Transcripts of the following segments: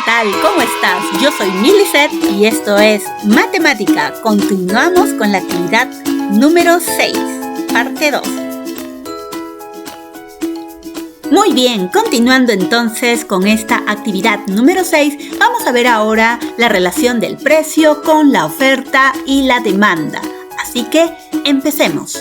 tal? ¿Cómo estás? Yo soy Milicet y esto es Matemática. Continuamos con la actividad número 6, parte 2. Muy bien, continuando entonces con esta actividad número 6, vamos a ver ahora la relación del precio con la oferta y la demanda. Así que empecemos.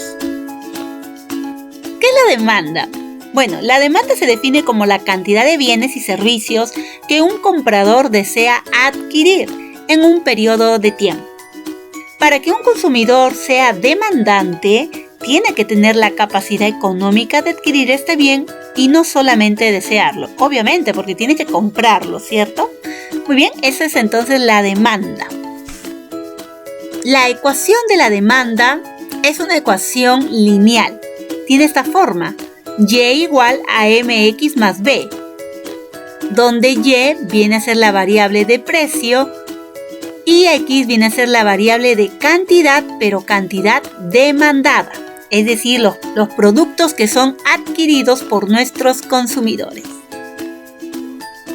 ¿Qué es la demanda? Bueno, la demanda se define como la cantidad de bienes y servicios que un comprador desea adquirir en un periodo de tiempo. Para que un consumidor sea demandante, tiene que tener la capacidad económica de adquirir este bien y no solamente desearlo. Obviamente, porque tiene que comprarlo, ¿cierto? Muy bien, esa es entonces la demanda. La ecuación de la demanda es una ecuación lineal. Tiene esta forma. Y igual a mx más b, donde y viene a ser la variable de precio y x viene a ser la variable de cantidad, pero cantidad demandada, es decir, los productos que son adquiridos por nuestros consumidores.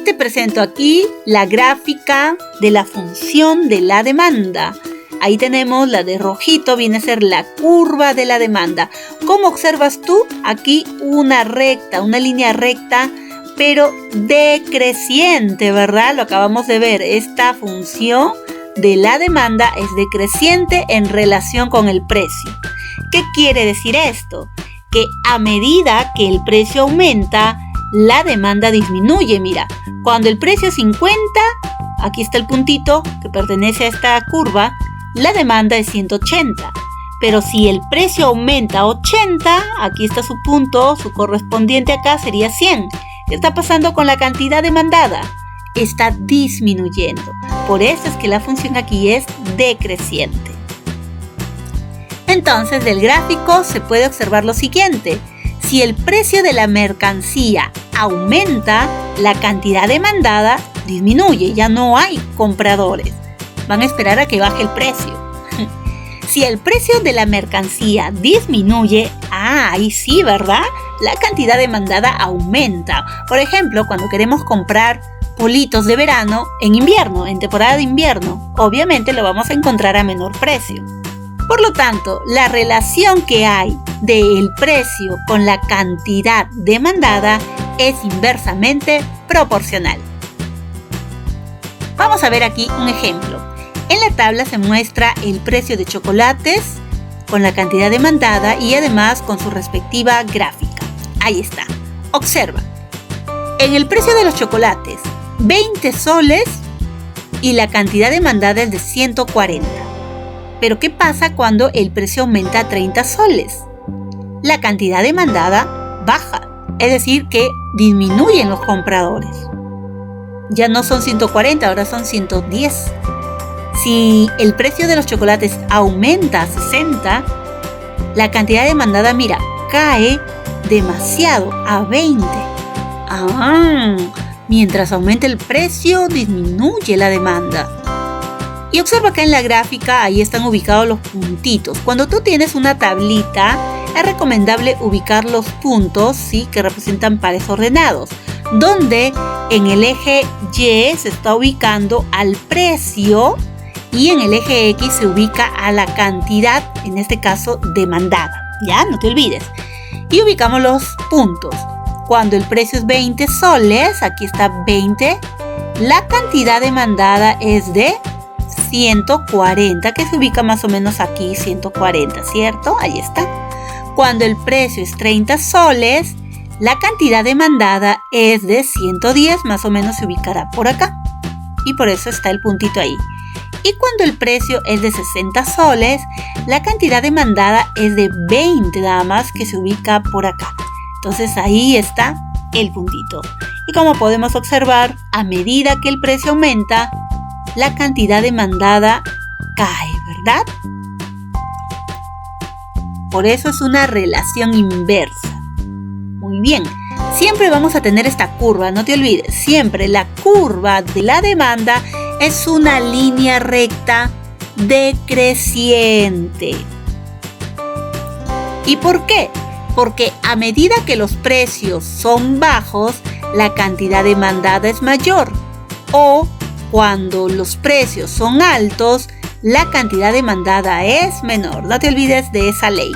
Te presento aquí la gráfica de la función de la demanda. Ahí tenemos la de rojito, viene a ser la curva de la demanda. ¿Cómo observas tú? Aquí una línea recta, pero decreciente, ¿verdad? Lo acabamos de ver. Esta función de la demanda es decreciente en relación con el precio. ¿Qué quiere decir esto? Que a medida que el precio aumenta, la demanda disminuye. Mira, cuando el precio es 50, aquí está el puntito que pertenece a esta curva, la demanda es 180, pero si el precio aumenta a 80, aquí está su punto, su correspondiente acá sería 100. ¿Qué está pasando con la cantidad demandada? Está disminuyendo. Por eso es que la función aquí es decreciente. Entonces, del gráfico se puede observar lo siguiente. Si el precio de la mercancía aumenta, la cantidad demandada disminuye, ya no hay compradores. Van a esperar a que baje el precio. Si el precio de la mercancía disminuye, ahí sí, ¿verdad? La cantidad demandada aumenta. Por ejemplo, cuando queremos comprar politos de verano en invierno, en temporada de invierno, obviamente lo vamos a encontrar a menor precio. Por lo tanto, la relación que hay del precio con la cantidad demandada es inversamente proporcional. Vamos a ver aquí un ejemplo. En la tabla se muestra el precio de chocolates con la cantidad demandada y además con su respectiva gráfica. Ahí está. Observa. En el precio de los chocolates, 20 soles y la cantidad demandada es de 140. Pero ¿qué pasa cuando el precio aumenta a 30 soles? La cantidad demandada baja, es decir, que disminuyen los compradores. Ya no son 140, ahora son 110. Si el precio de los chocolates aumenta a 60, la cantidad demandada, mira, cae demasiado a 20. Mientras aumenta el precio, disminuye la demanda. Y observa acá en la gráfica, ahí están ubicados los puntitos. Cuando tú tienes una tablita, es recomendable ubicar los puntos, ¿sí?, que representan pares ordenados, donde en el eje Y se está ubicando al precio y en el eje X se ubica a la cantidad, en este caso demandada. Ya, no te olvides. Y ubicamos los puntos. Cuando el precio es 20 soles, aquí está 20, la cantidad demandada es de 140, que se ubica más o menos aquí, 140, ¿cierto? Ahí está. Cuando el precio es 30 soles, la cantidad demandada es de 110, más o menos se ubicará por acá. Y por eso está el puntito ahí. Y cuando el precio es de 60 soles, la cantidad demandada es de 20 nada más, que se ubica por acá. Entonces ahí está el puntito. Y como podemos observar, a medida que el precio aumenta, la cantidad demandada cae, ¿verdad? Por eso es una relación inversa. Muy bien, siempre vamos a tener esta curva, no te olvides. Siempre la curva de la demanda es una línea recta decreciente. ¿Y por qué? Porque a medida que los precios son bajos, la cantidad demandada es mayor. O cuando los precios son altos, la cantidad demandada es menor. No te olvides de esa ley.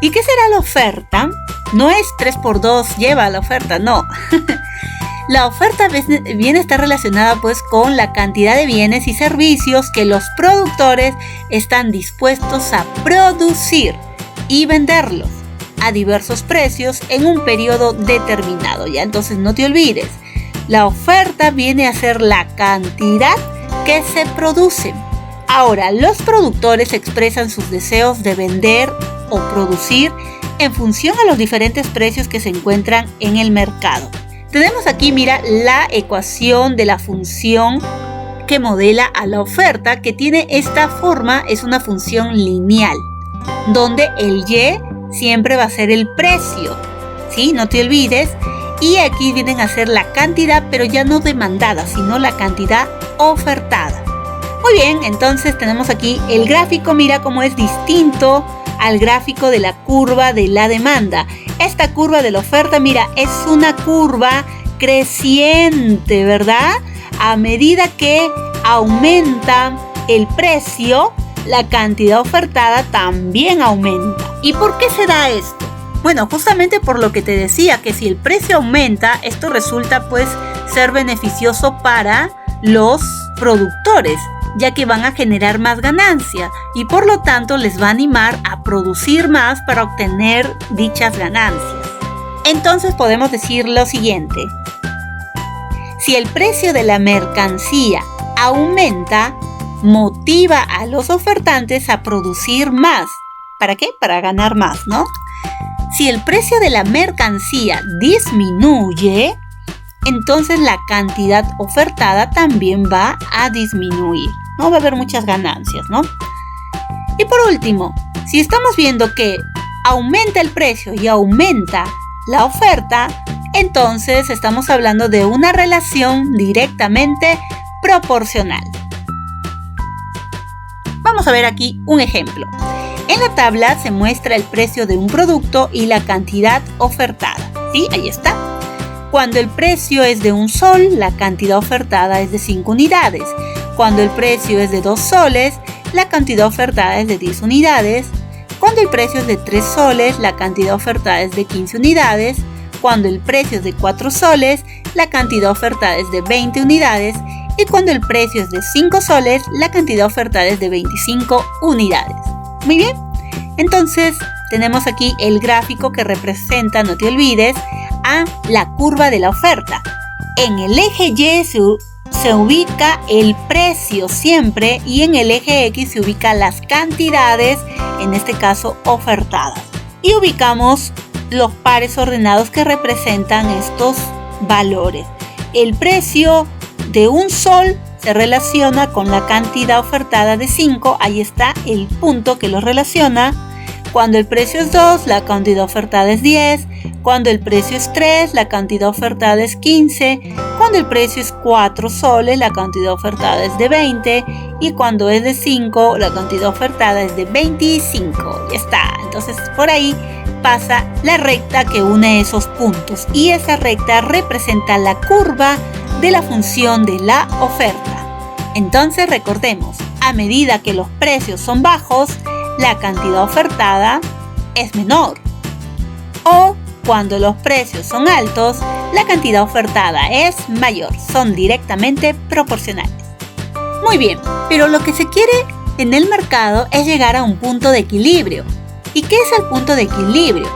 ¿Y qué será la oferta? No es 3x2 lleva la oferta, no. La oferta viene a estar relacionada pues con la cantidad de bienes y servicios que los productores están dispuestos a producir y venderlos a diversos precios en un periodo determinado. Ya, entonces no te olvides, la oferta viene a ser la cantidad que se produce. Ahora, los productores expresan sus deseos de vender o producir en función a los diferentes precios que se encuentran en el mercado. Tenemos aquí, mira, la ecuación de la función que modela a la oferta, que tiene esta forma, es una función lineal, donde el Y siempre va a ser el precio, ¿sí? No te olvides. Y aquí vienen a ser la cantidad, pero ya no demandada, sino la cantidad ofertada. Muy bien, entonces tenemos aquí el gráfico, mira cómo es distinto al gráfico de la curva de la demanda. Esta curva de la oferta, mira, es una curva creciente, ¿verdad? A medida que aumenta el precio, la cantidad ofertada también aumenta. ¿Y por qué se da esto? Bueno, justamente por lo que te decía, que si el precio aumenta, esto resulta pues ser beneficioso para los productores, ya que van a generar más ganancia y por lo tanto les va a animar a producir más para obtener dichas ganancias. Entonces podemos decir lo siguiente: si el precio de la mercancía aumenta, motiva a los ofertantes a producir más. ¿Para qué? Para ganar más, ¿no? Si el precio de la mercancía disminuye, entonces la cantidad ofertada también va a disminuir. No va a haber muchas ganancias, ¿no? Y por último, si estamos viendo que aumenta el precio y aumenta la oferta, entonces estamos hablando de una relación directamente proporcional. Vamos a ver aquí un ejemplo. En la tabla se muestra el precio de un producto y la cantidad ofertada. ¿Sí? Ahí está. Cuando el precio es de 1 sol, la cantidad ofertada es de 5 unidades. Cuando el precio es de 2 soles, la cantidad ofertada es de 10 unidades. Cuando el precio es de 3 soles, la cantidad ofertada es de 15 unidades. Cuando el precio es de 4 soles, la cantidad ofertada es de 20 unidades. Y cuando el precio es de 5 soles, la cantidad ofertada es de 25 unidades. Muy bien, entonces tenemos aquí el gráfico que representa, no te olvides, a la curva de la oferta. En el eje Y se ubica el precio siempre y en el eje X se ubican las cantidades, en este caso ofertadas. Y ubicamos los pares ordenados que representan estos valores. El precio de 1 sol se relaciona con la cantidad ofertada de 5, ahí está el punto que los relaciona. Cuando el precio es 2, la cantidad ofertada es 10. Cuando el precio es 3, la cantidad ofertada es 15. Cuando el precio es 4 soles, la cantidad ofertada es de 20. Y cuando es de 5, la cantidad ofertada es de 25. Ya está. Entonces por ahí pasa la recta que une esos puntos. Y esa recta representa la curva de la función de la oferta. Entonces recordemos, a medida que los precios son bajos, la cantidad ofertada es menor. O cuando los precios son altos, la cantidad ofertada es mayor. Son directamente proporcionales. Muy bien, pero lo que se quiere en el mercado es llegar a un punto de equilibrio. ¿Y qué es el punto de equilibrio?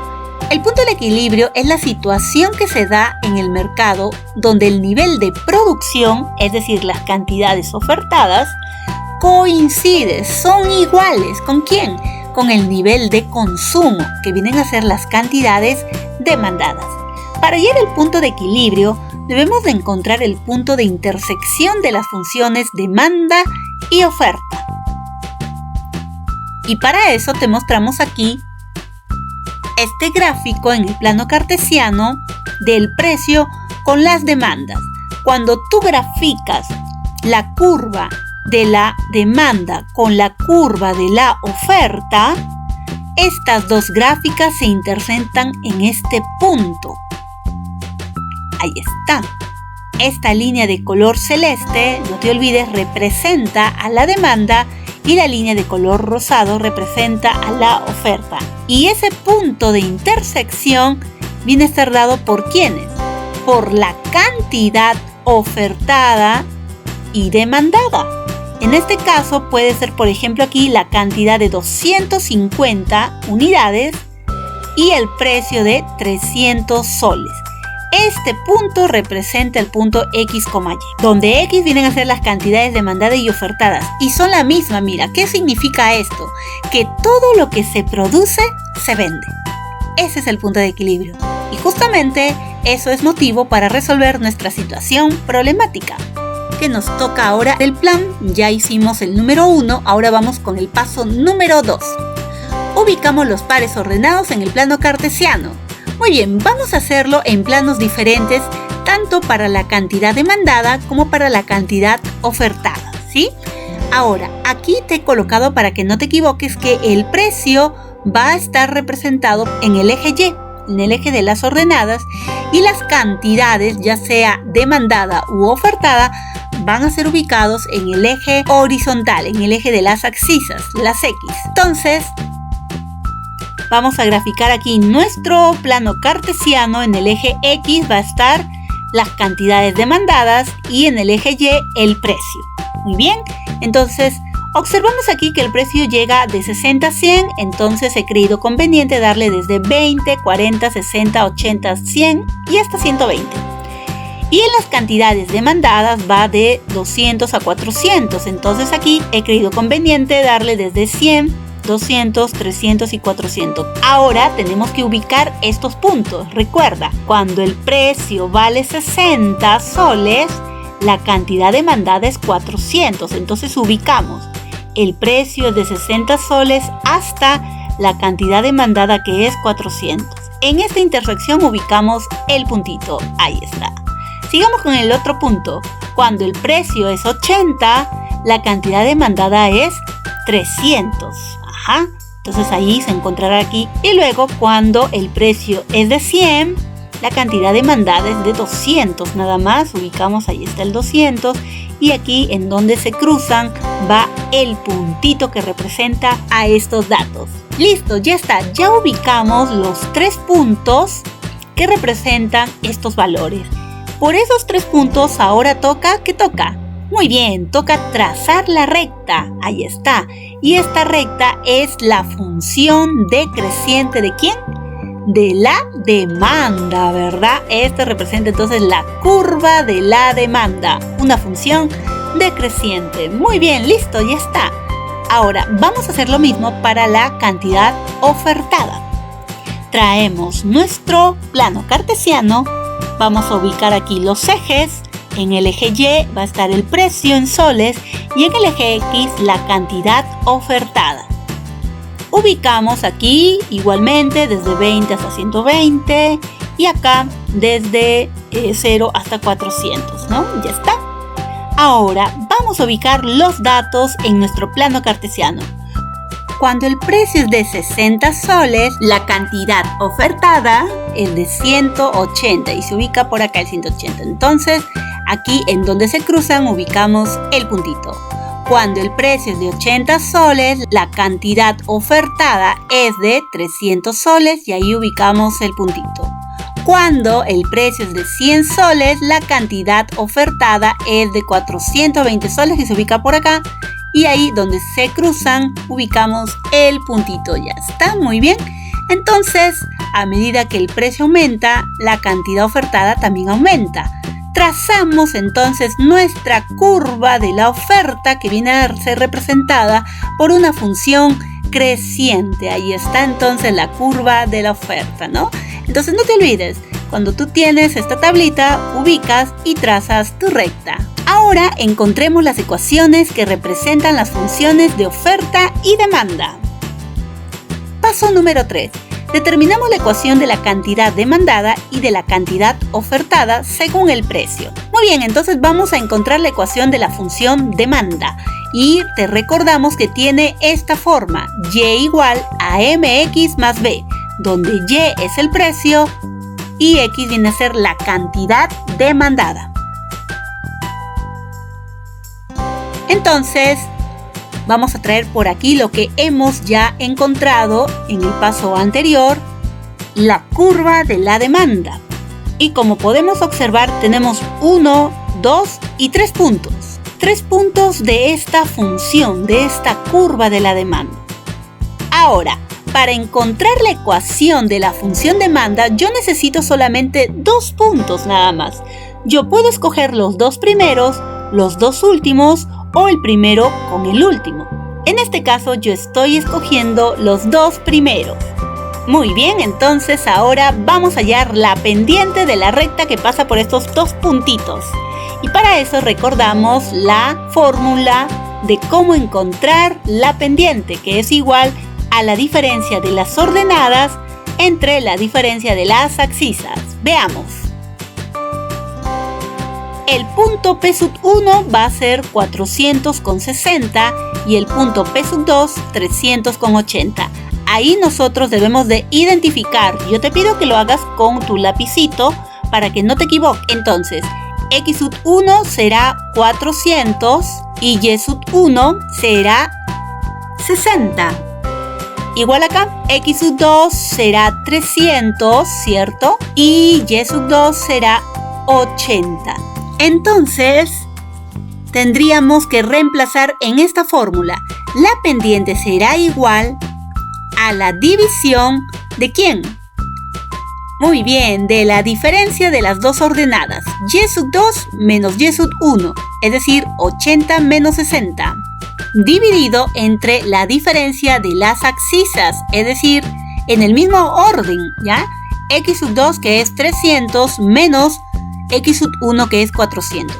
El punto de equilibrio es la situación que se da en el mercado donde el nivel de producción, es decir, las cantidades ofertadas, coincide, son iguales. ¿Con quién? Con el nivel de consumo, que vienen a ser las cantidades demandadas. Para llegar al punto de equilibrio, debemos de encontrar el punto de intersección de las funciones demanda y oferta. Y para eso te mostramos aquí este gráfico en el plano cartesiano del precio con las demandas. Cuando tú graficas la curva de la demanda con la curva de la oferta, estas dos gráficas se interceptan en este punto. Ahí está. esta línea de color celeste, no te olvides, representa a la demanda y la línea de color rosado representa a la oferta. Y ese punto de intersección viene a estar dado ¿por quiénes? Por la cantidad ofertada y demandada. En este caso puede ser, por ejemplo, aquí la cantidad de 250 unidades y el precio de 300 soles. Este punto representa el punto X, Y, donde X vienen a ser las cantidades demandadas y ofertadas. Y son la misma, mira, ¿qué significa esto? Que todo lo que se produce, se vende. Ese es el punto de equilibrio. Y justamente eso es motivo para resolver nuestra situación problemática. Que nos toca ahora el plan. Ya hicimos el número 1, ahora vamos con el paso número 2. Ubicamos los pares ordenados en el plano cartesiano. Muy bien, vamos a hacerlo en planos diferentes, tanto para la cantidad demandada como para la cantidad ofertada, ¿sí? Ahora, aquí te he colocado para que no te equivoques que el precio va a estar representado en el eje Y, en el eje de las ordenadas, y las cantidades, ya sea demandada u ofertada, van a ser ubicados en el eje horizontal, en el eje de las abscisas, las X. Entonces, vamos a graficar aquí nuestro plano cartesiano. En el eje X va a estar las cantidades demandadas y en el eje Y el precio. Muy bien, entonces observamos aquí que el precio llega de 60 a 100, entonces he creído conveniente darle desde 20, 40, 60, 80, 100 y hasta 120. Y en las cantidades demandadas va de 200 a 400, entonces aquí he creído conveniente darle desde 100, 200, 300 y 400. Ahora tenemos que ubicar estos puntos. Recuerda, cuando el precio vale 60 soles, la cantidad demandada es 400. Entonces ubicamos el precio de 60 soles hasta la cantidad demandada que es 400. En esta intersección ubicamos el puntito. Ahí está. Sigamos con el otro punto. Cuando el precio es 80, la cantidad demandada es 300. Ajá. Entonces ahí se encontrará aquí. Y luego cuando el precio es de 100, la cantidad demandada es de 200. Nada más ubicamos, ahí está el 200. Y aquí en donde se cruzan va el puntito que representa a estos datos. Listo, ya está. Ya ubicamos los 3 puntos que representan estos valores. Por esos 3 puntos ahora toca, ¿qué toca? Muy bien, toca trazar la recta. Ahí está. Y esta recta es la función decreciente ¿de quién? De la demanda, ¿verdad? Esta representa entonces la curva de la demanda. Una función decreciente. Muy bien, listo, ya está. Ahora vamos a hacer lo mismo para la cantidad ofertada. Traemos nuestro plano cartesiano. Vamos a ubicar aquí los ejes. En el eje Y va a estar el precio en soles y en el eje X la cantidad ofertada. Ubicamos aquí igualmente desde 20 hasta 120 y acá desde 0 hasta 400, ¿no? Ya está. Ahora vamos a ubicar los datos en nuestro plano cartesiano. Cuando el precio es de 60 soles, la cantidad ofertada es de 180 y se ubica por acá el 180. Entonces, aquí en donde se cruzan ubicamos el puntito. Cuando el precio es de 80 soles, la cantidad ofertada es de 300 soles y ahí ubicamos el puntito. Cuando el precio es de 100 soles, la cantidad ofertada es de 420 soles y se ubica por acá. Y ahí donde se cruzan ubicamos el puntito. Ya está, muy bien. Entonces, a medida que el precio aumenta, la cantidad ofertada también aumenta. Trazamos entonces nuestra curva de la oferta que viene a ser representada por una función creciente. Ahí está entonces la curva de la oferta, ¿no? Entonces no te olvides, cuando tú tienes esta tablita, ubicas y trazas tu recta. Ahora encontremos las ecuaciones que representan las funciones de oferta y demanda. Paso número 3. Determinamos la ecuación de la cantidad demandada y de la cantidad ofertada según el precio. Muy bien, entonces vamos a encontrar la ecuación de la función demanda. Y te recordamos que tiene esta forma, y igual a mx más b, donde y es el precio y x viene a ser la cantidad demandada. Entonces, vamos a traer por aquí lo que hemos ya encontrado en el paso anterior, la curva de la demanda. Y como podemos observar, tenemos 1, 2 y 3 puntos. 3 puntos de esta función, de esta curva de la demanda. Ahora, para encontrar la ecuación de la función demanda, yo necesito solamente 2 puntos nada más. Yo puedo escoger los 2 primeros, los 2 últimos o el primero con el último. En este caso, yo estoy escogiendo los 2 primeros. Muy bien, entonces ahora vamos a hallar la pendiente de la recta que pasa por estos 2 puntitos. Y para eso recordamos la fórmula de cómo encontrar la pendiente, que es igual a la diferencia de las ordenadas entre la diferencia de las abscisas. Veamos. El punto P sub 1 va a ser 400,60 y el punto P sub 2 300,80. Ahí nosotros debemos de identificar. Yo te pido que lo hagas con tu lapicito para que no te equivoques. Entonces, X sub 1 será 400 y Y sub 1 será 60. Igual acá, X sub 2 será 300, ¿cierto? Y Y sub 2 será 80. Entonces, tendríamos que reemplazar en esta fórmula. La pendiente será igual a la división ¿de quién? Muy bien, de la diferencia de las dos ordenadas. Y sub 2 menos Y sub 1, es decir, 80 menos 60. Dividido entre la diferencia de las abscisas, es decir, en el mismo orden, ¿ya? X sub 2 que es 300 menos X sub 1 que es 400.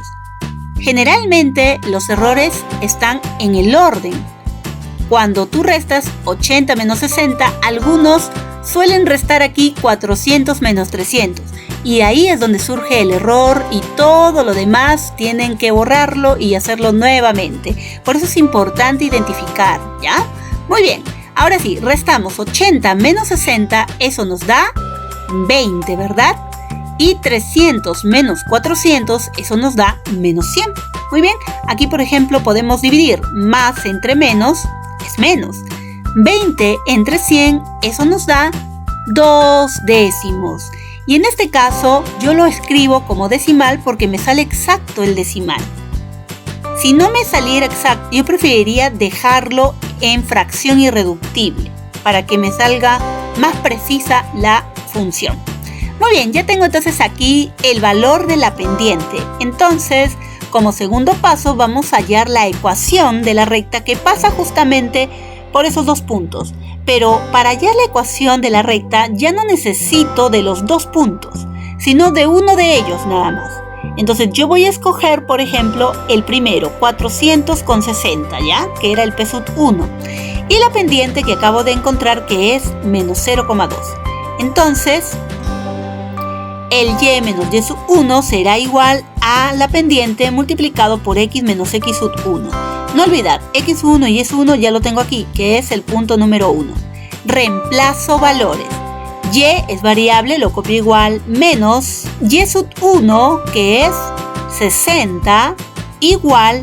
Generalmente los errores están en el orden. Cuando tú restas 80 menos 60, algunos suelen restar aquí 400 menos 300. Y ahí es donde surge el error y todo lo demás tienen que borrarlo y hacerlo nuevamente. Por eso es importante identificar, ¿ya? Muy bien, ahora sí, restamos 80 menos 60, eso nos da 20, ¿verdad? Y 300 menos 400, eso nos da menos 100. Muy bien, aquí por ejemplo podemos dividir más entre menos, es menos. 20 entre 100, eso nos da 2 décimos. Y en este caso yo lo escribo como decimal porque me sale exacto el decimal. Si no me saliera exacto, yo preferiría dejarlo en fracción irreductible para que me salga más precisa la función. Muy bien, ya tengo entonces aquí el valor de la pendiente. Entonces, como segundo paso, vamos a hallar la ecuación de la recta que pasa justamente por esos 2 puntos. Pero para hallar la ecuación de la recta ya no necesito de los 2 puntos, sino de uno de ellos nada más. Entonces yo voy a escoger, por ejemplo, el primero, 400,60, ¿ya? Que era el P sub 1. Y la pendiente que acabo de encontrar que es menos 0,2. Entonces, el Y menos Y sub 1 será igual a la pendiente multiplicado por X menos X sub 1. No olvidar, X1 y Y1 ya lo tengo aquí, que es el punto número 1. Reemplazo valores. Y es variable, lo copio igual, menos Y sub 1, que es 60, igual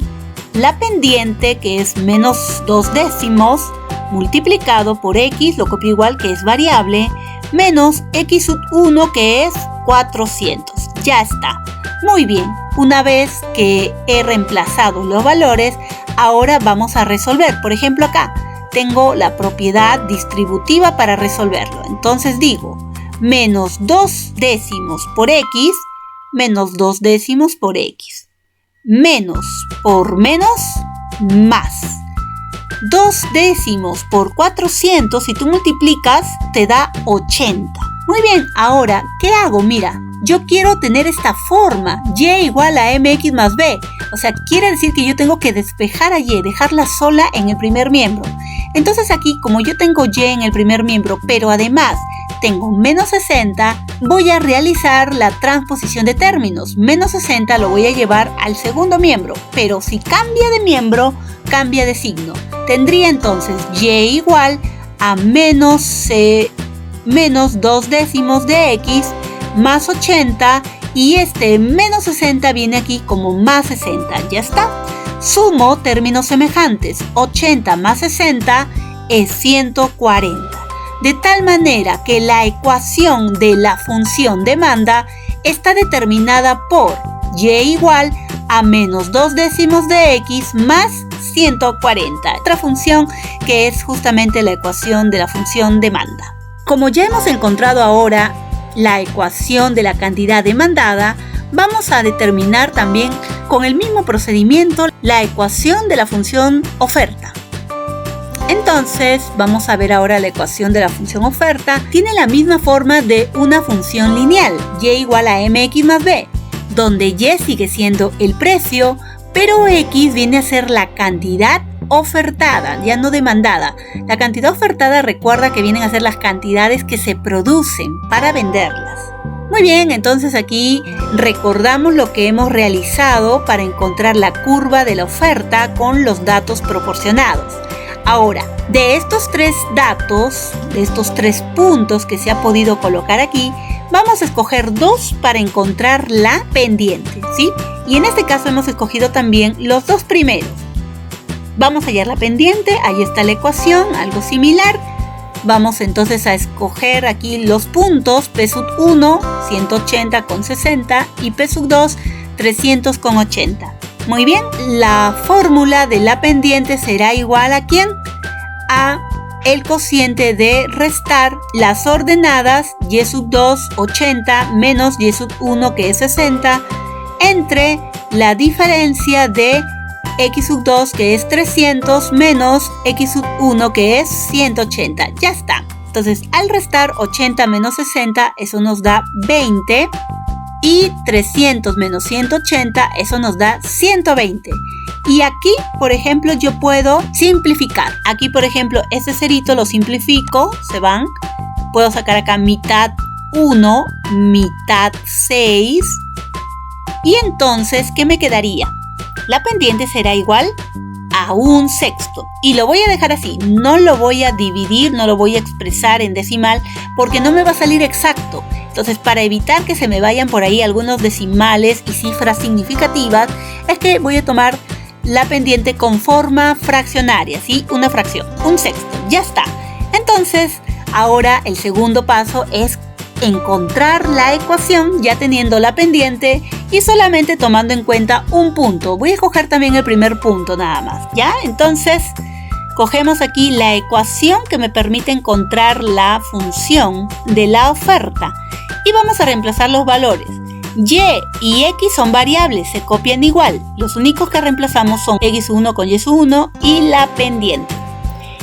la pendiente, que es menos 2 décimos, multiplicado por X, lo copio igual, que es variable, menos X sub 1, que es 400. Ya está. Muy bien, una vez que he reemplazado los valores, ahora vamos a resolver. Por ejemplo, acá tengo la propiedad distributiva para resolverlo. Entonces digo, menos 2 décimos por X, menos 2 décimos por X. Menos por menos, más. 2 décimos por 400, si tú multiplicas, te da 80. Muy bien, ahora, ¿qué hago? Mira, yo quiero tener esta forma, Y igual a MX más B. O sea, quiere decir que yo tengo que despejar a Y, dejarla sola en el primer miembro. Entonces aquí, como yo tengo Y en el primer miembro, pero además tengo menos 60, voy a realizar la transposición de términos. Menos 60 lo voy a llevar al segundo miembro, pero si cambia de miembro, cambia de signo. Tendría entonces Y igual a menos 2 décimos de X más 80, y este menos 60 viene aquí como más 60. Ya está. Sumo términos semejantes. 80 más 60 es 140. De tal manera que la ecuación de la función demanda está determinada por y igual a menos 2 décimos de x más 140. Otra función que es justamente la ecuación de la función demanda. Como ya hemos encontrado ahora la ecuación de la cantidad demandada, vamos a determinar también con el mismo procedimiento la ecuación de la función oferta. Entonces, vamos a ver ahora la ecuación de la función oferta. Tiene la misma forma de una función lineal, y igual a mx más b, donde y sigue siendo el precio, pero x viene a ser la cantidad ofertada, ya no demandada. La cantidad ofertada, recuerda que vienen a ser las cantidades que se producen para venderlas. Muy bien, entonces aquí recordamos lo que hemos realizado para encontrar la curva de la oferta con los datos proporcionados. Ahora, de estos tres datos, de estos tres puntos que se ha podido colocar aquí, vamos a escoger dos para encontrar la pendiente, ¿sí? Y en este caso hemos escogido también los dos primeros. Vamos a hallar la pendiente, ahí está la ecuación, algo similar. Vamos entonces a escoger aquí los puntos, P sub 1, 180 con 60 y P sub 2, 300 con 80. Muy bien, la fórmula de la pendiente será igual a ¿quién? A el cociente de restar las ordenadas y sub 2, 80, menos y sub 1, que es 60, entre la diferencia de x sub 2, que es 300, menos x sub 1, que es 180. Ya está. Entonces, al restar 80 menos 60, eso nos da 20. Y 300 menos 180, eso nos da 120. Y aquí, por ejemplo, yo puedo simplificar. Aquí, por ejemplo, este cerito lo simplifico, se van. Puedo sacar acá mitad 1, mitad 6. Y entonces, ¿qué me quedaría? La pendiente será igual a 1/6. Y lo voy a dejar así. No lo voy a dividir, no lo voy a expresar en decimal, porque no me va a salir exacto. Entonces, para evitar que se me vayan por ahí algunos decimales y cifras significativas, es que voy a tomar la pendiente con forma fraccionaria, ¿sí? Una fracción, 1/6, ya está. Entonces, ahora el segundo paso es encontrar la ecuación ya teniendo la pendiente y solamente tomando en cuenta un punto. Voy a escoger también el primer punto nada más, ¿ya? Entonces, cogemos aquí la ecuación que me permite encontrar la función de la oferta. Y vamos a reemplazar los valores. Y y x son variables, se copian igual. Los únicos que reemplazamos son x1 con y1 y la pendiente.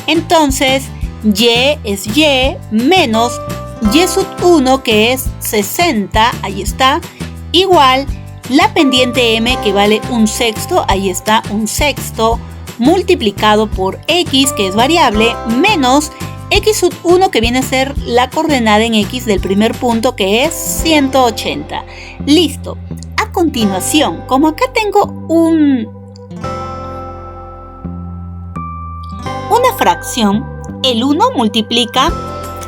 Entonces, y es y menos y sub 1, que es 60, ahí está, igual la pendiente m, que vale 1/6, ahí está, 1/6, multiplicado por x, que es variable, menos x sub 1, que viene a ser la coordenada en x del primer punto, que es 180. Listo. A continuación, como acá tengo una fracción, el 1 multiplica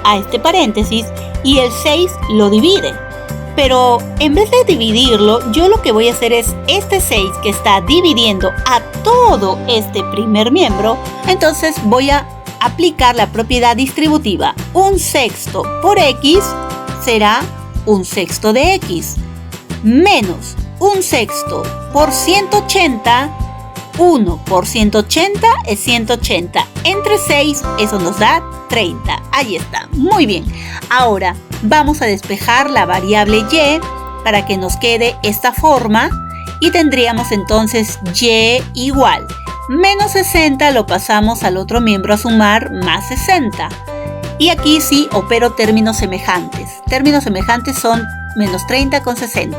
a este paréntesis y el 6 lo divide. Pero en vez de dividirlo, yo lo que voy a hacer es este 6 que está dividiendo a todo este primer miembro, entonces voy a aplicar la propiedad distributiva. 1/6 por x será 1/6 de x, menos 1/6 por 180, 1 por 180 es 180, entre 6 eso nos da 30, ahí está, muy bien. Ahora vamos a despejar la variable y para que nos quede esta forma y tendríamos entonces y igual menos 60 lo pasamos al otro miembro a sumar más 60. Y aquí sí opero términos semejantes. Términos semejantes son menos 30 con 60.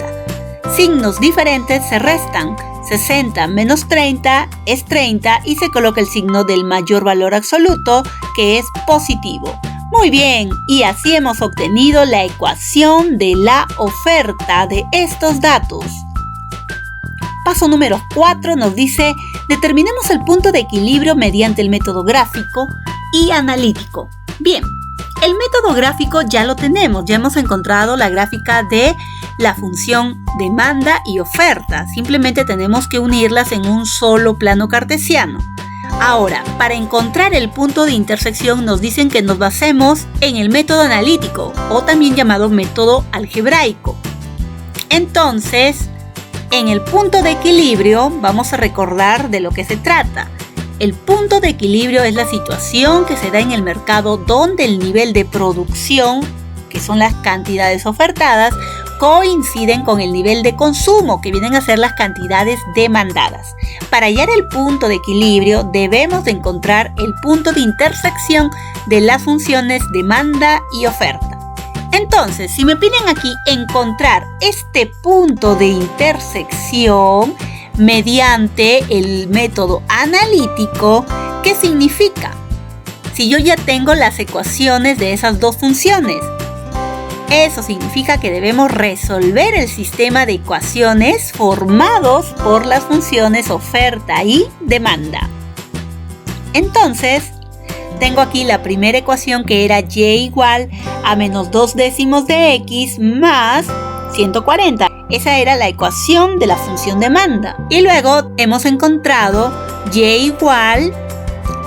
Signos diferentes se restan. 60 menos 30 es 30 y se coloca el signo del mayor valor absoluto, que es positivo. Muy bien, y así hemos obtenido la ecuación de la oferta de estos datos. Paso número 4 nos dice, determinemos el punto de equilibrio mediante el método gráfico y analítico. Bien, el método gráfico ya lo tenemos, ya hemos encontrado la gráfica de la función demanda y oferta. Simplemente tenemos que unirlas en un solo plano cartesiano. Ahora, para encontrar el punto de intersección nos dicen que nos basemos en el método analítico o también llamado método algebraico. Entonces, en el punto de equilibrio vamos a recordar de lo que se trata. El punto de equilibrio es la situación que se da en el mercado donde el nivel de producción, que son las cantidades ofertadas, coinciden con el nivel de consumo, que vienen a ser las cantidades demandadas. Para hallar el punto de equilibrio debemos de encontrar el punto de intersección de las funciones demanda y oferta. Entonces, si me piden aquí encontrar este punto de intersección mediante el método analítico, ¿qué significa? Si yo ya tengo las ecuaciones de esas dos funciones, eso significa que debemos resolver el sistema de ecuaciones formados por las funciones oferta y demanda. Entonces, tengo aquí la primera ecuación que era y igual a menos 2 décimos de x más 140. Esa era la ecuación de la función demanda. Y luego hemos encontrado y igual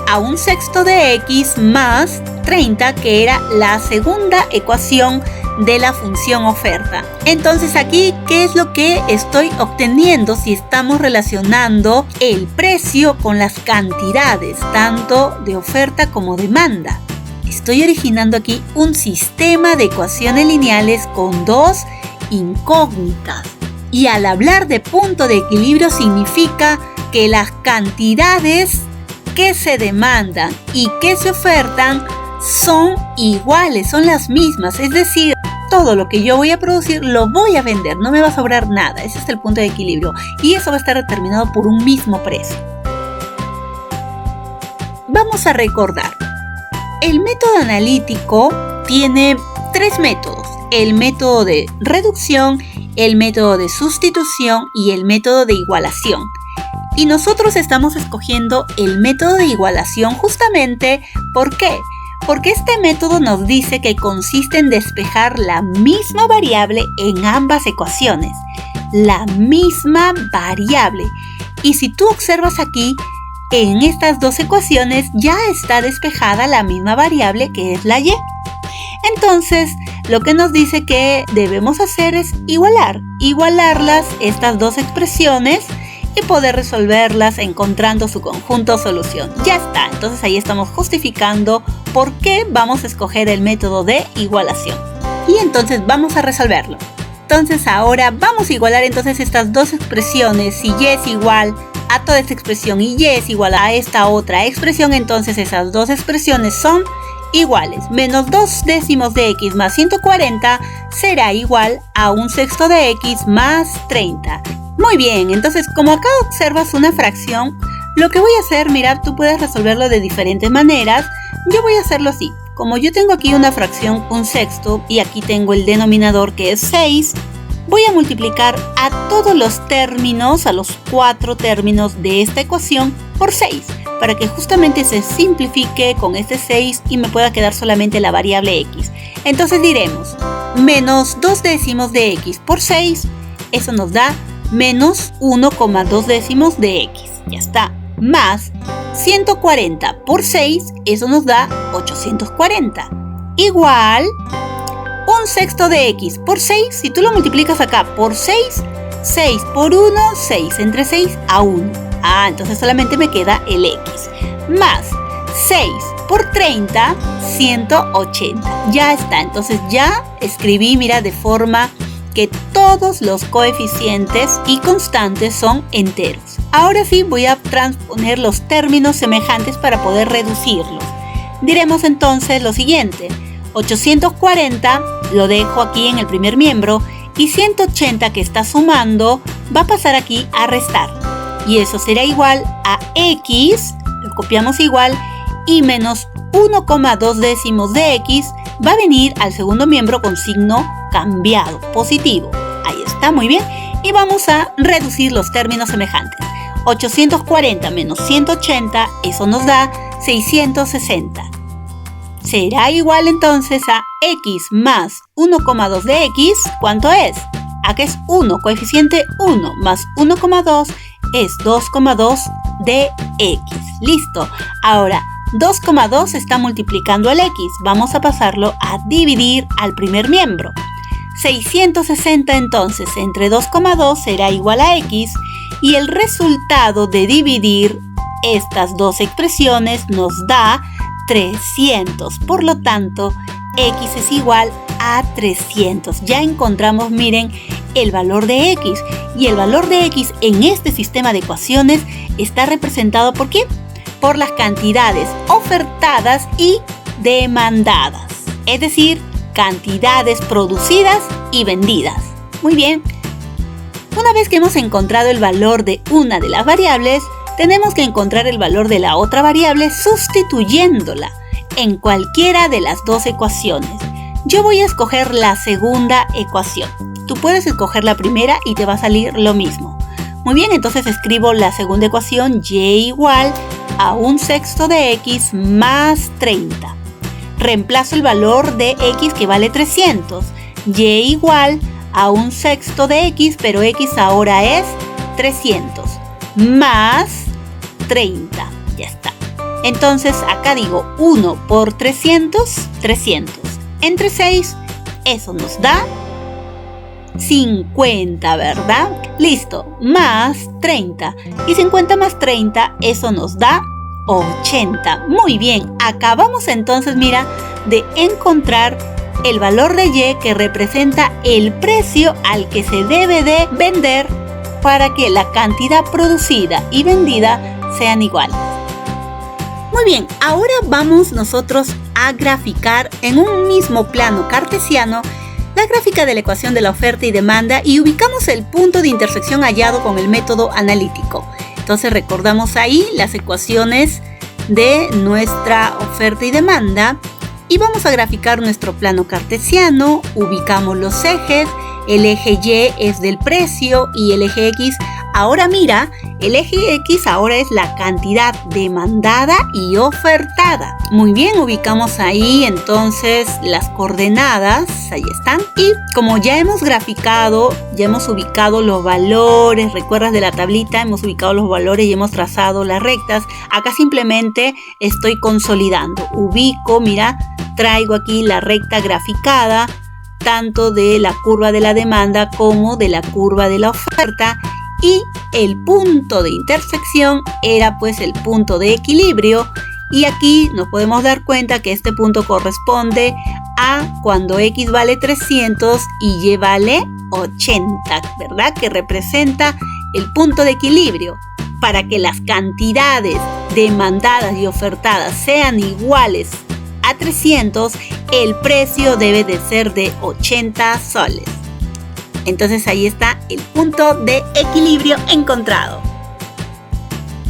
a 1/6 de x más 30, que era la segunda ecuación de la función oferta. Entonces aquí, ¿qué es lo que estoy obteniendo si estamos relacionando el precio con las cantidades, tanto de oferta como demanda? Estoy originando aquí un sistema de ecuaciones lineales con dos incógnitas. Y al hablar de punto de equilibrio significa que las cantidades que se demandan y que se ofertan son iguales, son las mismas. Es decir, todo lo que yo voy a producir lo voy a vender, no me va a sobrar nada. Ese es el punto de equilibrio y eso va a estar determinado por un mismo precio. Vamos a recordar, el método analítico tiene tres métodos: el método de reducción, el método de sustitución y el método de igualación. Y nosotros estamos escogiendo el método de igualación justamente, ¿por qué? Porque este método nos dice que consiste en despejar la misma variable en ambas ecuaciones. La misma variable. Y si tú observas aquí, en estas dos ecuaciones ya está despejada la misma variable que es la y. Entonces, lo que nos dice que debemos hacer es igualarlas, estas dos expresiones, y poder resolverlas encontrando su conjunto o solución. Ya está, entonces ahí estamos justificando por qué vamos a escoger el método de igualación. Y entonces vamos a resolverlo. Entonces ahora vamos a igualar entonces estas dos expresiones. Si y es igual a toda esta expresión y y es igual a esta otra expresión, entonces esas dos expresiones son iguales. Menos 2 décimos de x más 140 será igual a 1/6 de x más 30. Muy bien, entonces como acá observas una fracción, lo que voy a hacer, mira, tú puedes resolverlo de diferentes maneras. Yo voy a hacerlo así. Como yo tengo aquí una fracción 1/6 y aquí tengo el denominador que es 6, voy a multiplicar a todos los términos, a los 4 términos de esta ecuación por 6, para que justamente se simplifique con este 6 y me pueda quedar solamente la variable x. Entonces diremos, menos 2 décimos de x por 6, eso nos da menos 1,2 décimos de x, ya está, más 140 por 6, eso nos da 840, igual 1/6 de x por 6, si tú lo multiplicas acá por 6, 6 por 1, 6 entre 6 a 1, entonces solamente me queda el x, más 6 por 30, 180, ya está, entonces ya escribí, mira, de forma que todos los coeficientes y constantes son enteros. Ahora sí voy a transponer los términos semejantes para poder reducirlos. Diremos entonces lo siguiente: 840 lo dejo aquí en el primer miembro y 180 que está sumando va a pasar aquí a restar. Y eso será igual a x, lo copiamos igual, y menos 1,2 décimos de x va a venir al segundo miembro con signo cambiado, positivo. Ahí está, muy bien. Y vamos a reducir los términos semejantes. 840 menos 180, eso nos da 660. Será igual entonces a x más 1,2 de x, ¿cuánto es? Acá es 1, coeficiente 1 más 1,2 es 2,2 de X. Listo. Ahora, 2,2 está multiplicando al X. Vamos a pasarlo a dividir al primer miembro. 660 entonces entre 2,2 será igual a X y el resultado de dividir estas dos expresiones nos da 300. Por lo tanto, X es igual a 300. Ya encontramos, miren, el valor de X. Y el valor de X en este sistema de ecuaciones está representado ¿por qué? Por las cantidades ofertadas y demandadas. Es decir, cantidades producidas y vendidas. Muy bien. Una vez que hemos encontrado el valor de una de las variables, tenemos que encontrar el valor de la otra variable sustituyéndola en cualquiera de las dos ecuaciones. Yo voy a escoger la segunda ecuación. Tú puedes escoger la primera y te va a salir lo mismo. Muy bien, entonces escribo la segunda ecuación, y igual a 1/6 de X más 30. Reemplazo el valor de X que vale 300. Y igual a 1/6 de X, pero X ahora es 300. Más 30. Ya está. Entonces acá digo 1 por 300, 300. Entre 6, eso nos da 50, ¿verdad? Listo, más 30. Y 50 más 30, eso nos da 80. Muy bien, acabamos entonces, mira, de encontrar el valor de Y que representa el precio al que se debe de vender para que la cantidad producida y vendida sean iguales. Muy bien, ahora vamos nosotros a graficar en un mismo plano cartesiano la gráfica de la ecuación de la oferta y demanda y ubicamos el punto de intersección hallado con el método analítico. Entonces recordamos ahí las ecuaciones de nuestra oferta y demanda y vamos a graficar nuestro plano cartesiano, ubicamos los ejes, el eje Y es del precio y el eje X, ahora mira, el eje X ahora es la cantidad demandada y ofertada. Muy bien, ubicamos ahí entonces las coordenadas, ahí están. Y como ya hemos graficado, ya hemos ubicado los valores, recuerdas de la tablita, hemos ubicado los valores y hemos trazado las rectas. Acá simplemente estoy consolidando, ubico, mira, traigo aquí la recta graficada, tanto de la curva de la demanda como de la curva de la oferta. Y el punto de intersección era pues el punto de equilibrio y aquí nos podemos dar cuenta que este punto corresponde a cuando X vale 300 y Y vale 80, ¿verdad? Que representa el punto de equilibrio. Para que las cantidades demandadas y ofertadas sean iguales a 300, el precio debe de ser de 80 soles. Entonces ahí está el punto de equilibrio encontrado.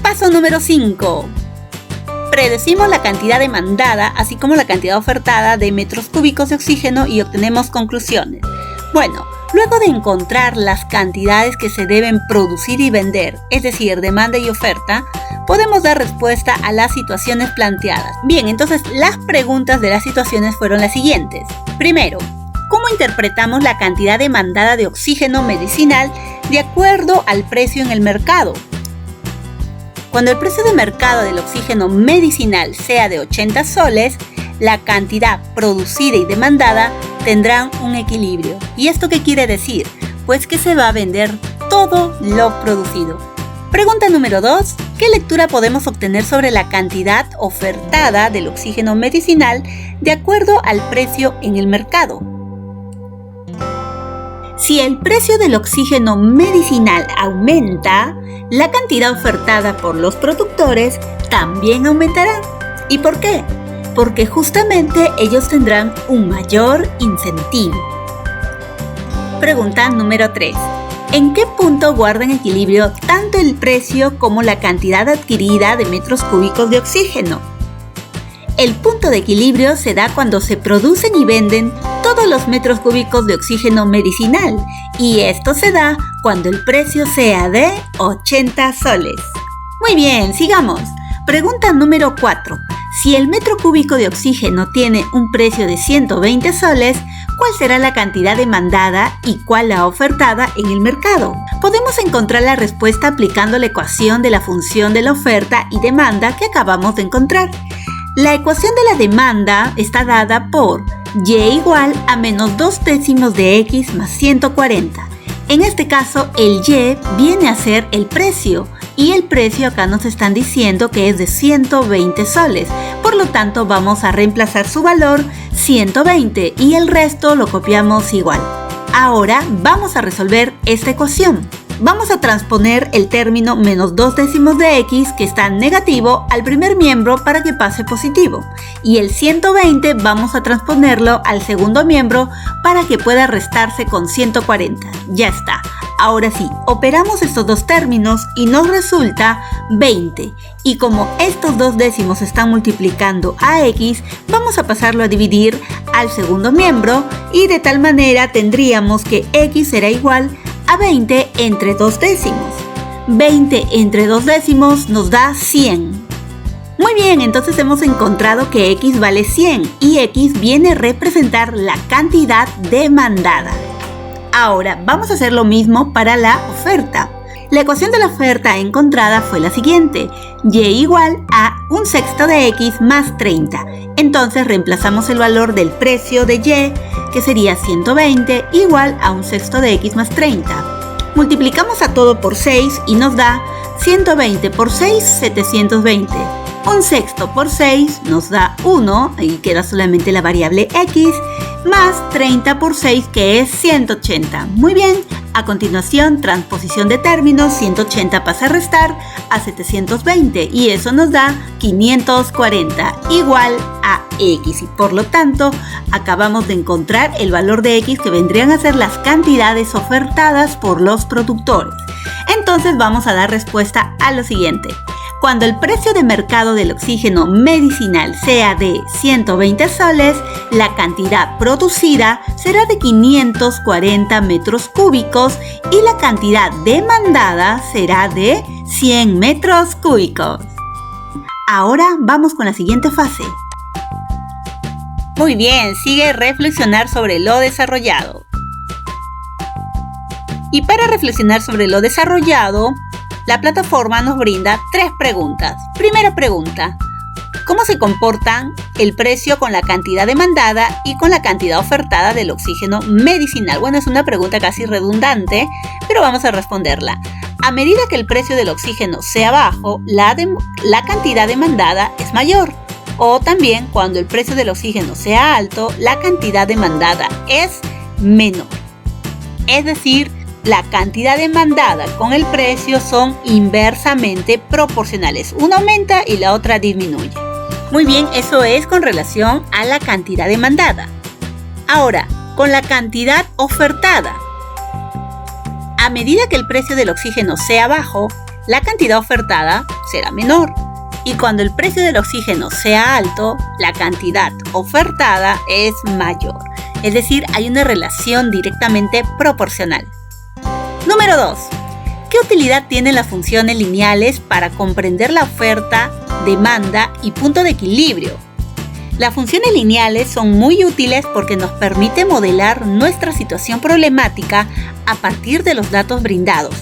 Paso número 5. Predecimos la cantidad demandada, así como la cantidad ofertada de metros cúbicos de oxígeno y obtenemos conclusiones. Bueno, luego de encontrar las cantidades que se deben producir y vender, es decir, demanda y oferta, podemos dar respuesta a las situaciones planteadas. Bien, entonces las preguntas de las situaciones fueron las siguientes. Primero, ¿cómo interpretamos la cantidad demandada de oxígeno medicinal de acuerdo al precio en el mercado? Cuando el precio de mercado del oxígeno medicinal sea de 80 soles, la cantidad producida y demandada tendrán un equilibrio. ¿Y esto qué quiere decir? Pues que se va a vender todo lo producido. Pregunta número 2. ¿Qué lectura podemos obtener sobre la cantidad ofertada del oxígeno medicinal de acuerdo al precio en el mercado? Si el precio del oxígeno medicinal aumenta, la cantidad ofertada por los productores también aumentará. ¿Y por qué? Porque justamente ellos tendrán un mayor incentivo. Pregunta número 3. ¿En qué punto guardan equilibrio tanto el precio como la cantidad adquirida de metros cúbicos de oxígeno? El punto de equilibrio se da cuando se producen y venden todos los metros cúbicos de oxígeno medicinal y esto se da cuando el precio sea de 80 soles. Muy bien, sigamos. Pregunta número 4. Si el metro cúbico de oxígeno tiene un precio de 120 soles, ¿cuál será la cantidad demandada y cuál la ofertada en el mercado? Podemos encontrar la respuesta aplicando la ecuación de la función de la oferta y demanda que acabamos de encontrar. La ecuación de la demanda está dada por y igual a menos 2/10 de x más 140. En este caso, el y viene a ser el precio, y el precio acá nos están diciendo que es de 120 soles. Por lo tanto, vamos a reemplazar su valor 120 y el resto lo copiamos igual. Ahora vamos a resolver esta ecuación. Vamos a transponer el término menos 2/10 de x que está negativo al primer miembro para que pase positivo. Y el 120 vamos a transponerlo al segundo miembro para que pueda restarse con 140. Ya está. Ahora sí, operamos estos dos términos y nos resulta 20. Y como estos dos décimos están multiplicando a x, vamos a pasarlo a dividir al segundo miembro y de tal manera tendríamos que x será igual a 20 entre 2 décimos. 20 entre 2 décimos nos da 100. Muy bien, entonces hemos encontrado que x vale 100 y x viene a representar la cantidad demandada. Ahora vamos a hacer lo mismo para la oferta. La ecuación de la oferta encontrada fue la siguiente: y igual a 1/6 de x más 30. Entonces reemplazamos el valor del precio de y, que sería 120, igual a 1/6 de x más 30. Multiplicamos a todo por 6 y nos da 120 por 6, 720. 1/6 por 6 nos da 1, ahí queda solamente la variable x, más 30 por 6 que es 180. Muy bien, a continuación transposición de términos, 180 pasa a restar a 720 y eso nos da 540 igual a x y por lo tanto acabamos de encontrar el valor de x que vendrían a ser las cantidades ofertadas por los productores. Entonces vamos a dar respuesta a lo siguiente. Cuando el precio de mercado del oxígeno medicinal sea de 120 soles, la cantidad producida será de 540 metros cúbicos y la cantidad demandada será de 100 metros cúbicos. Ahora vamos con la siguiente fase. Muy bien, sigue reflexionar sobre lo desarrollado. Y para reflexionar sobre lo desarrollado, la plataforma nos brinda 3 preguntas. Primera pregunta: ¿cómo se comportan el precio con la cantidad demandada y con la cantidad ofertada del oxígeno medicinal? Bueno, es una pregunta casi redundante, pero vamos a responderla. A medida que el precio del oxígeno sea bajo, la cantidad demandada es mayor. O también, cuando el precio del oxígeno sea alto, la cantidad demandada es menor. Es decir, la cantidad demandada con el precio son inversamente proporcionales. Una aumenta y la otra disminuye. Muy bien, eso es con relación a la cantidad demandada. Ahora, con la cantidad ofertada. A medida que el precio del oxígeno sea bajo, la cantidad ofertada será menor. Y cuando el precio del oxígeno sea alto, la cantidad ofertada es mayor. Es decir, hay una relación directamente proporcional. Número 2. ¿Qué utilidad tienen las funciones lineales para comprender la oferta, demanda y punto de equilibrio? Las funciones lineales son muy útiles porque nos permite modelar nuestra situación problemática a partir de los datos brindados.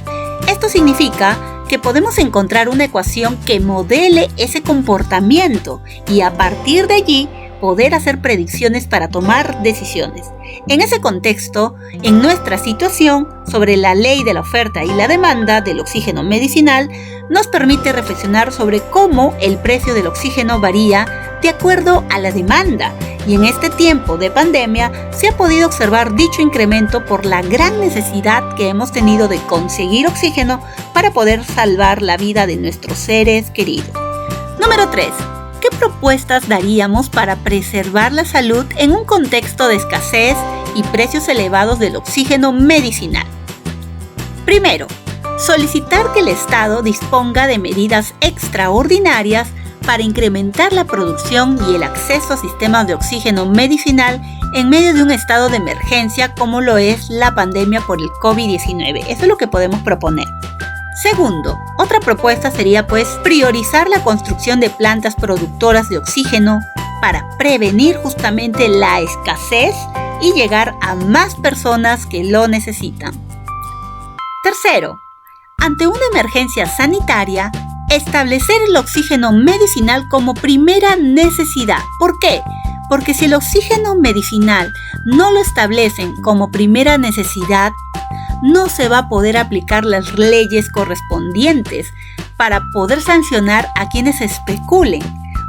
Esto significa que podemos encontrar una ecuación que modele ese comportamiento y a partir de allí poder hacer predicciones para tomar decisiones. En ese contexto, en nuestra situación sobre la ley de la oferta y la demanda del oxígeno medicinal, nos permite reflexionar sobre cómo el precio del oxígeno varía de acuerdo a la demanda. Y en este tiempo de pandemia se ha podido observar dicho incremento por la gran necesidad que hemos tenido de conseguir oxígeno para poder salvar la vida de nuestros seres queridos. Número 3. ¿Qué propuestas daríamos para preservar la salud en un contexto de escasez y precios elevados del oxígeno medicinal? Primero, solicitar que el Estado disponga de medidas extraordinarias para incrementar la producción y el acceso a sistemas de oxígeno medicinal en medio de un estado de emergencia como lo es la pandemia por el COVID-19. Eso es lo que podemos proponer. Segundo, otra propuesta sería priorizar la construcción de plantas productoras de oxígeno para prevenir justamente la escasez y llegar a más personas que lo necesitan. Tercero, ante una emergencia sanitaria, establecer el oxígeno medicinal como primera necesidad. ¿Por qué? Porque si el oxígeno medicinal no lo establecen como primera necesidad, no se va a poder aplicar las leyes correspondientes para poder sancionar a quienes especulen.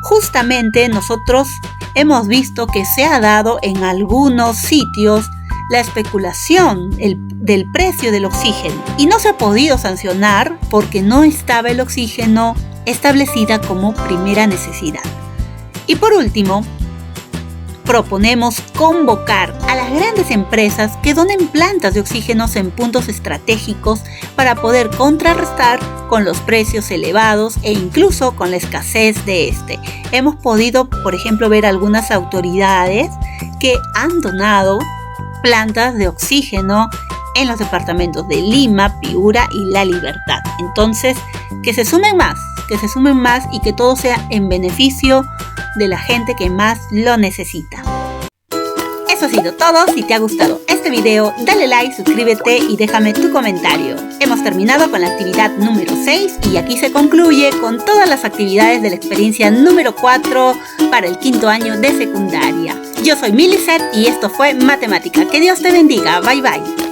Justamente nosotros hemos visto que se ha dado en algunos sitios la especulación del precio del oxígeno y no se ha podido sancionar porque no estaba el oxígeno establecida como primera necesidad. Y por último, proponemos convocar a las grandes empresas que donen plantas de oxígeno en puntos estratégicos para poder contrarrestar con los precios elevados e incluso con la escasez de este. Hemos podido, por ejemplo, ver algunas autoridades que han donado plantas de oxígeno en los departamentos de Lima, Piura y La Libertad. Entonces, que se sumen más y que todo sea en beneficio de la gente que más lo necesita. Eso ha sido todo. Si te ha gustado este video, dale like, suscríbete y déjame tu comentario. Hemos terminado con la actividad número 6 y aquí se concluye con todas las actividades de la experiencia número 4 para el quinto año de secundaria. Yo soy Millicet y esto fue Matemática. Que Dios te bendiga. Bye bye.